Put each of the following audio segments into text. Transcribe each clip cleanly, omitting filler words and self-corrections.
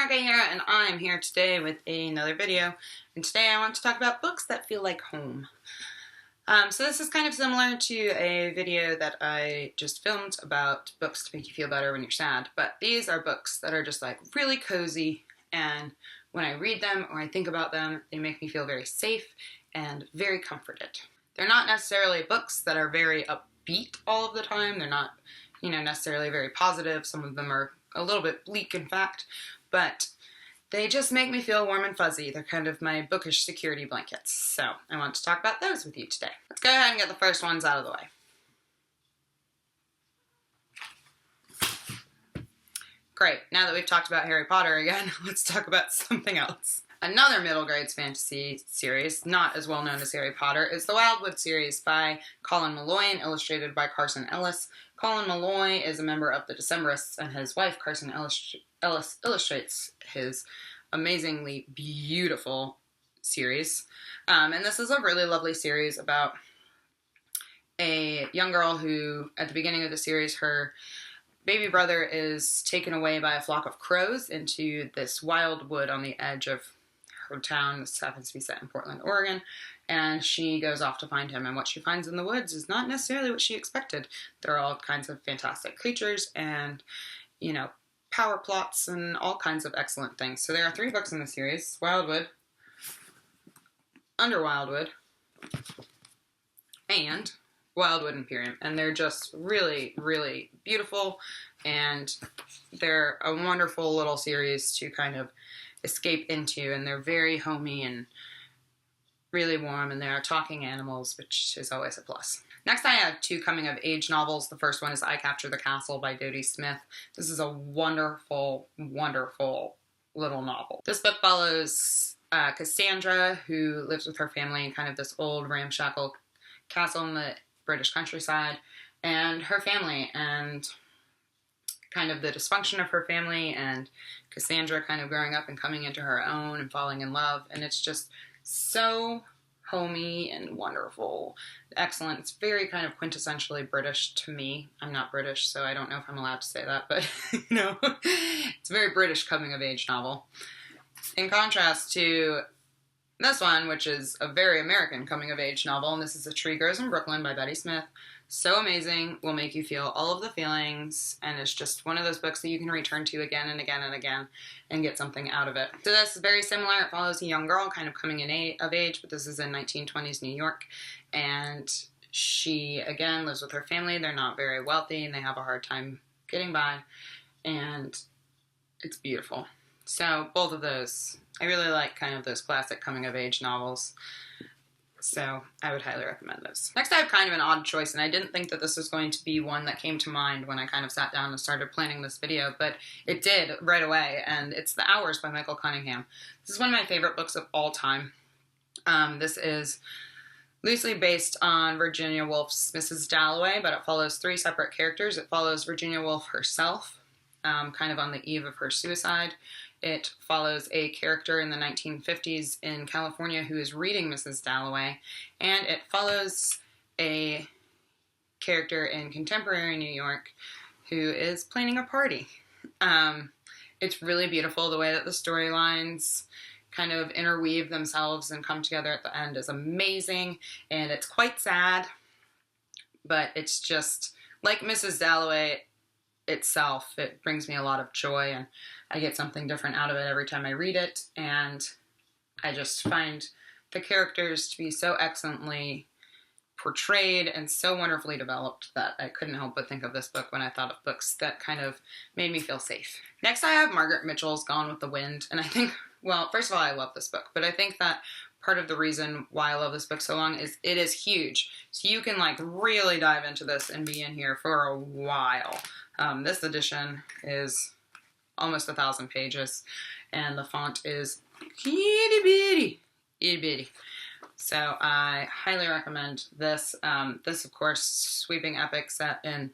Erica here, and I'm here today with another video. And today I want to talk about books that feel like home. So this is kind of similar to a video that I just filmed about books to make you feel better when you're sad. But these are books that are just like really cozy, and when I read them or I think about them, they make me feel very safe and very comforted. They're not necessarily books that are very upbeat all of the time. They're not, necessarily very positive. Some of them are a little bit bleak, in fact, but they just make me feel warm and fuzzy. They're kind of my bookish security blankets. So I want to talk about those with you today. Let's go ahead and get the first ones out of the way. Great, now that we've talked about Harry Potter again, let's talk about something else. Another middle grades fantasy series, not as well known as Harry Potter, is the Wildwood series by Colin Malloy and illustrated by Carson Ellis. Colin Malloy is a member of the Decemberists, and his wife, Carson Ellis, illustrates his amazingly beautiful series. And this is a really lovely series about a young girl who, at the beginning of the series, her baby brother is taken away by a flock of crows into this wild wood on the edge of her town. This happens to be set in Portland, Oregon, and she goes off to find him, and what she finds in the woods is not necessarily what she expected. There are all kinds of fantastic creatures and, power plots and all kinds of excellent things. So there are 3 books in the series: Wildwood, Under Wildwood, and Wildwood Imperium, and they're just really, really beautiful, and they're a wonderful little series to kind of escape into, and they're very homey and really warm, and they are talking animals, which is always a plus. Next, I have 2 coming-of-age novels. The first one is I Capture the Castle by Dodie Smith. This is a wonderful, wonderful little novel. This book follows Cassandra, who lives with her family in kind of this old ramshackle castle in the British countryside, and her family, and kind of the dysfunction of her family, and Cassandra kind of growing up and coming into her own and falling in love, and it's just so homey and wonderful. Excellent. It's very kind of quintessentially British to me. I'm not British, so I don't know if I'm allowed to say that, but, it's a very British coming-of-age novel. In contrast to this one, which is a very American coming-of-age novel, and this is A Tree Grows in Brooklyn by Betty Smith. So amazing, will make you feel all of the feelings, and it's just one of those books that you can return to again and again and again and get something out of it. So this is very similar. It follows a young girl kind of coming of age, but this is in 1920s New York, and she, again, lives with her family. They're not very wealthy, and they have a hard time getting by, and it's beautiful. So both of those, I really like kind of those classic coming-of-age novels. So I would highly recommend those. Next, I have kind of an odd choice, and I didn't think that this was going to be one that came to mind when I kind of sat down and started planning this video, but it did right away, and it's The Hours by Michael Cunningham. This is one of my favorite books of all time. This is loosely based on Virginia Woolf's Mrs. Dalloway, but it follows 3 separate characters. It follows Virginia Woolf herself, kind of on the eve of her suicide. It follows a character in the 1950s in California who is reading Mrs. Dalloway, and it follows a character in contemporary New York who is planning a party. It's really beautiful. The way that the storylines kind of interweave themselves and come together at the end is amazing, and it's quite sad, but it's just like Mrs. Dalloway itself. It brings me a lot of joy, and I get something different out of it every time I read it, and I just find the characters to be so excellently portrayed and so wonderfully developed that I couldn't help but think of this book when I thought of books that kind of made me feel safe. Next, I have Margaret Mitchell's Gone with the Wind, and I think, well, first of all, I love this book, but I think that part of the reason why I love this book so long is it is huge. So you can really dive into this and be in here for a while. This edition is almost 1,000 pages, and the font is itty bitty, itty bitty. So I highly recommend this. This, of course, sweeping epic set in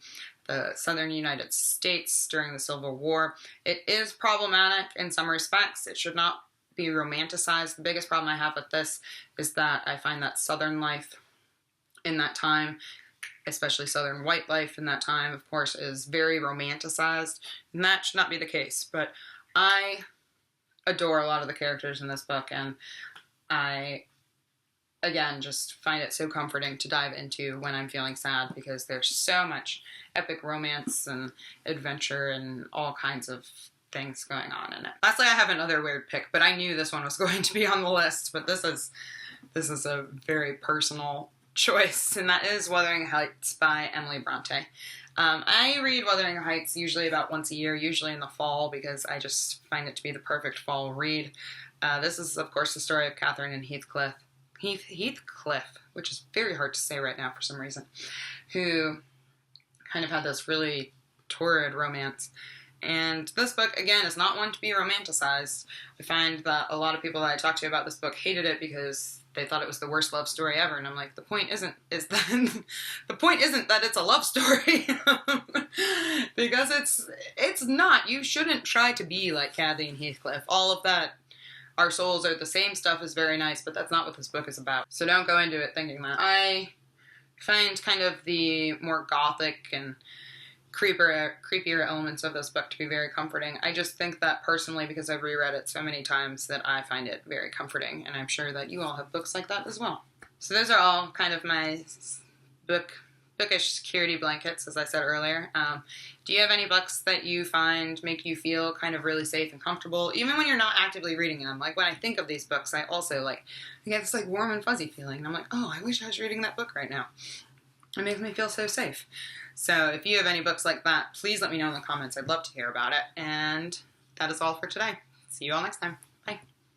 the southern United States during the Civil War. It is problematic in some respects. It should not be romanticized. The biggest problem I have with this is that I find that Southern life in that time, especially Southern white life in that time, of course, is very romanticized, and that should not be the case. But I adore a lot of the characters in this book, and I, again, just find it so comforting to dive into when I'm feeling sad, because there's so much epic romance and adventure and all kinds of things going on in it. Lastly, I have another weird pick, but I knew this one was going to be on the list, but this is a very personal choice, and that is Wuthering Heights by Emily Bronte. I read Wuthering Heights usually about once a year, usually in the fall, because I just find it to be the perfect fall read. This is, of course, the story of Catherine and Heathcliff, which is very hard to say right now for some reason, who kind of had this really torrid romance. And this book, again, is not one to be romanticized. I find that a lot of people that I talk to about this book hated it because they thought it was the worst love story ever, and I'm like, the point isn't that it's a love story, because it's not. You shouldn't try to be like Kathy and Heathcliff. All of that, our souls are the same stuff, is very nice, but that's not what this book is about. So don't go into it thinking that. I find kind of the more gothic and creepier elements of this book to be very comforting. I just think that personally, because I've reread it so many times, that I find it very comforting, and I'm sure that you all have books like that as well. So those are all kind of my bookish security blankets, as I said earlier. Do you have any books that you find make you feel kind of really safe and comfortable, even when you're not actively reading them? Like, when I think of these books, I also I get this warm and fuzzy feeling, and I'm like, oh, I wish I was reading that book right now. It makes me feel so safe. So if you have any books like that, please let me know in the comments. I'd love to hear about it. And that is all for today. See you all next time.